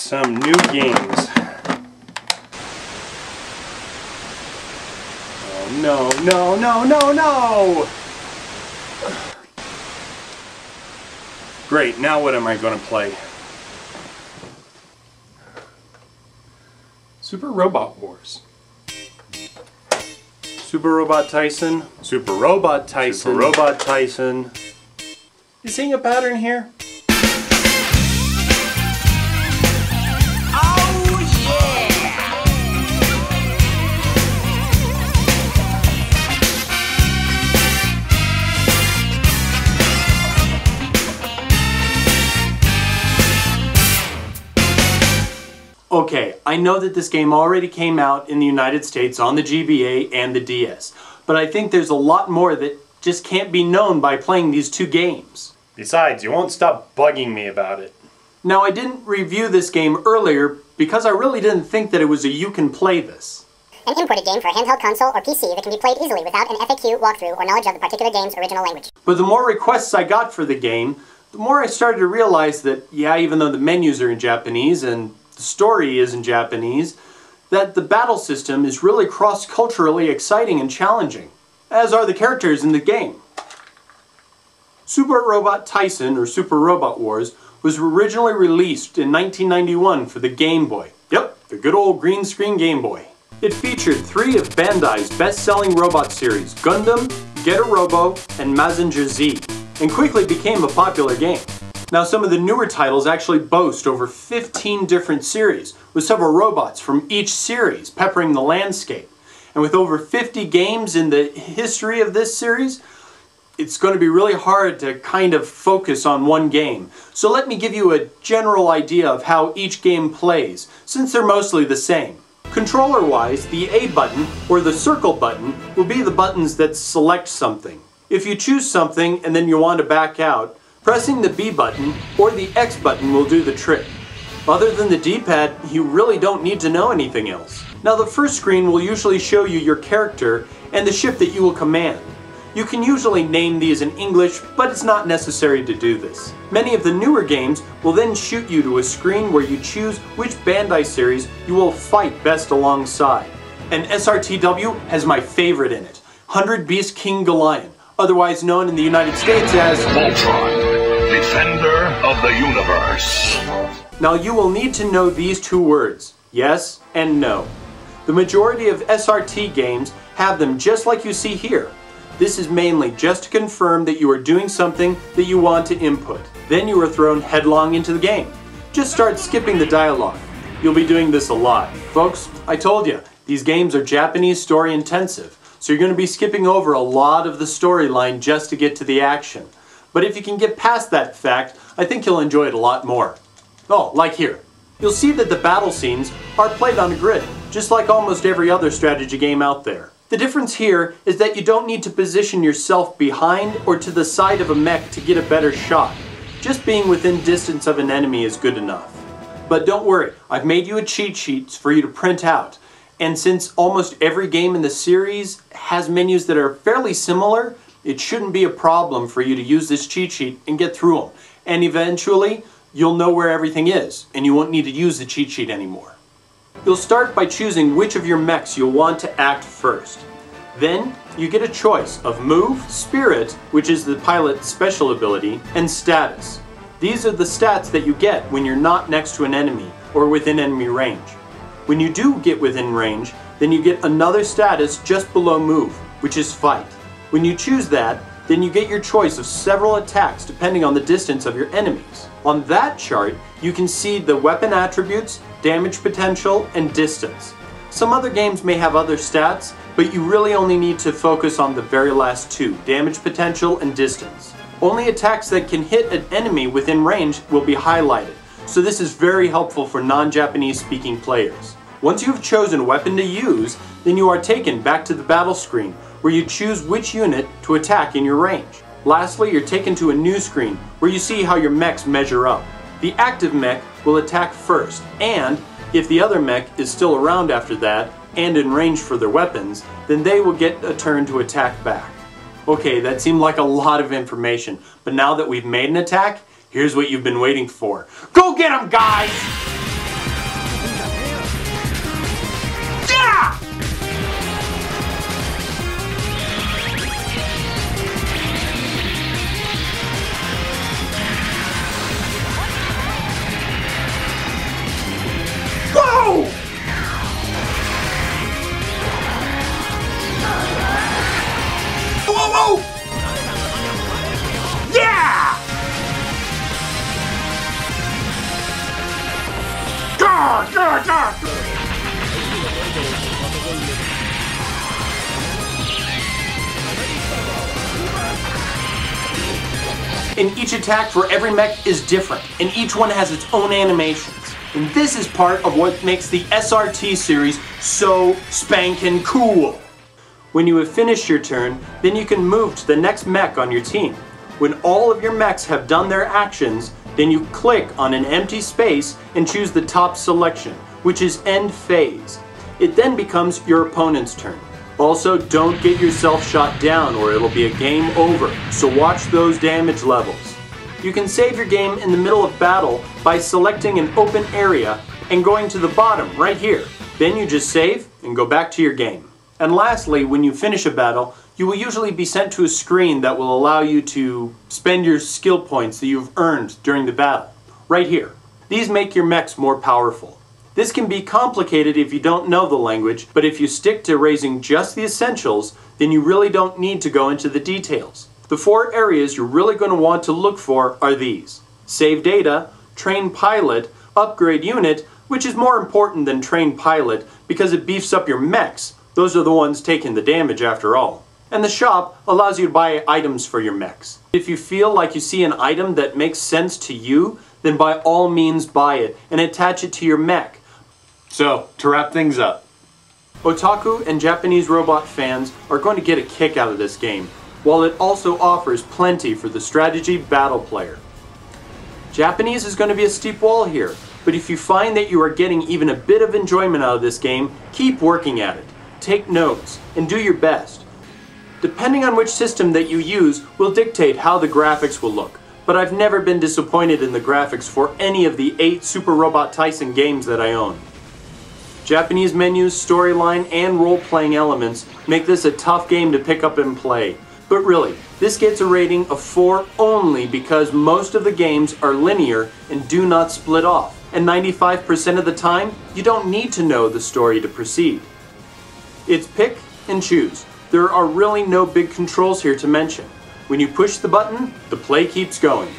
some new games. Oh no, no, no, no, no! Great, now what am I going to play? Super Robot Wars. Super Robot Taisen. Super Robot Taisen. Super Robot Taisen. You seeing a pattern here? Okay, I know that this game already came out in the United States on the GBA and the DS, but I think there's a lot more that just can't be known by playing these two games. Besides, you won't stop bugging me about it. Now, I didn't review this game earlier because I really didn't think that it was a you can play this. An imported game for a handheld console or PC that can be played easily without an FAQ, walkthrough, or knowledge of the particular game's original language. But the more requests I got for the game, the more I started to realize that, yeah, even though the menus are in Japanese and the story is in Japanese, that the battle system is really cross-culturally exciting and challenging, as are the characters in the game. Super Robot Taisen, or Super Robot Wars, was originally released in 1991 for the Game Boy. Yep, the good old green screen Game Boy. It featured 3 of Bandai's best-selling robot series, Gundam, Getter Robo, and Mazinger Z, and quickly became a popular game. Now, some of the newer titles actually boast over 15 different series, with several robots from each series peppering the landscape. And with over 50 games in the history of this series, it's going to be really hard to kind of focus on one game. So let me give you a general idea of how each game plays, since they're mostly the same. Controller-wise, the A button, or the circle button, will be the buttons that select something. If you choose something and then you want to back out, pressing the B button or the X button will do the trick. Other than the D-pad, you really don't need to know anything else. Now, the first screen will usually show you your character and the ship that you will command. You can usually name these in English, but it's not necessary to do this. Many of the newer games will then shoot you to a screen where you choose which Bandai series you will fight best alongside. And SRTW has my favorite in it, 100 Beast King Golion, otherwise known in the United States as Voltron, Defender of the Universe. Now, you will need to know these 2 words, yes and no. The majority of SRT games have them just like you see here. This is mainly just to confirm that you are doing something that you want to input. Then you are thrown headlong into the game. Just start skipping the dialogue. You'll be doing this a lot. Folks, I told you, these games are Japanese story intensive, so you're going to be skipping over a lot of the storyline just to get to the action. But if you can get past that fact, I think you'll enjoy it a lot more. Oh, like here. You'll see that the battle scenes are played on a grid, just like almost every other strategy game out there. The difference here is that you don't need to position yourself behind or to the side of a mech to get a better shot. Just being within distance of an enemy is good enough. But don't worry, I've made you a cheat sheet for you to print out. And since almost every game in the series has menus that are fairly similar, it shouldn't be a problem for you to use this cheat sheet and get through them. And eventually, you'll know where everything is, and you won't need to use the cheat sheet anymore. You'll start by choosing which of your mechs you'll want to act first. Then, you get a choice of Move, Spirit, which is the pilot's special ability, and Status. These are the stats that you get when you're not next to an enemy or within enemy range. When you do get within range, then you get another status just below Move, which is Fight. When you choose that, then you get your choice of several attacks depending on the distance of your enemies. On that chart, you can see the weapon attributes, damage potential, and distance. Some other games may have other stats, but you really only need to focus on the very last 2, damage potential and distance. Only attacks that can hit an enemy within range will be highlighted, so this is very helpful for non-Japanese speaking players. Once you have chosen a weapon to use, then you are taken back to the battle screen, where you choose which unit to attack in your range. Lastly, you're taken to a new screen, where you see how your mechs measure up. The active mech will attack first, and if the other mech is still around after that, and in range for their weapons, then they will get a turn to attack back. Okay, that seemed like a lot of information, but now that we've made an attack, here's what you've been waiting for. Go get 'em, guys! and each attack for every mech is different, and each one has its own animations. And this is part of what makes the SRT series so spankin' cool. When you have finished your turn, then you can move to the next mech on your team. When all of your mechs have done their actions, then you click on an empty space and choose the top selection, which is End Phase. It then becomes your opponent's turn. Also, don't get yourself shot down or it'll be a game over, so watch those damage levels. You can save your game in the middle of battle by selecting an open area and going to the bottom right here. Then you just save and go back to your game. And lastly, when you finish a battle, you will usually be sent to a screen that will allow you to spend your skill points that you've earned during the battle, right here. These make your mechs more powerful. This can be complicated if you don't know the language, but if you stick to raising just the essentials, then you really don't need to go into the details. The 4 areas you're really going to want to look for are these: Save Data, Train Pilot, Upgrade Unit, which is more important than Train Pilot because it beefs up your mechs. Those are the ones taking the damage after all. And the shop allows you to buy items for your mechs. If you feel like you see an item that makes sense to you, then by all means buy it and attach it to your mech. So, to wrap things up, otaku and Japanese robot fans are going to get a kick out of this game, while it also offers plenty for the strategy battle player. Japanese is going to be a steep wall here, but if you find that you are getting even a bit of enjoyment out of this game, keep working at it. Take notes, and do your best. Depending on which system that you use will dictate how the graphics will look, but I've never been disappointed in the graphics for any of the 8 Super Robot Taisen games that I own. Japanese menus, storyline, and role-playing elements make this a tough game to pick up and play. But really, this gets a rating of 4 only because most of the games are linear and do not split off, and 95% of the time, you don't need to know the story to proceed. It's pick and choose. There are really no big controls here to mention. When you push the button, the play keeps going.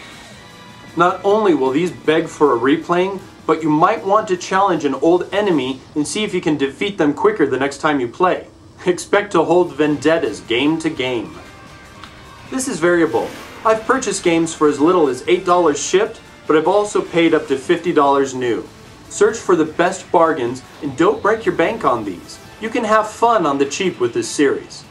Not only will these beg for a replaying, but you might want to challenge an old enemy and see if you can defeat them quicker the next time you play. Expect to hold vendettas game to game. This is variable. I've purchased games for as little as $8 shipped, but I've also paid up to $50 new. Search for the best bargains and don't break your bank on these. You can have fun on the cheap with this series.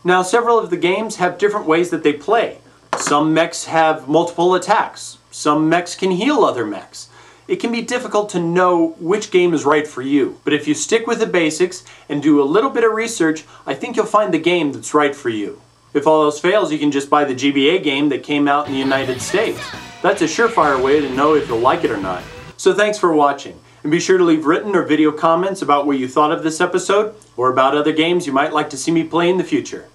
Now, several of the games have different ways that they play. Some mechs have multiple attacks. Some mechs can heal other mechs. It can be difficult to know which game is right for you, but if you stick with the basics and do a little bit of research, I think you'll find the game that's right for you. If all else fails, you can just buy the GBA game that came out in the United States. That's a surefire way to know if you'll like it or not. So thanks for watching, and be sure to leave written or video comments about what you thought of this episode, or about other games you might like to see me play in the future.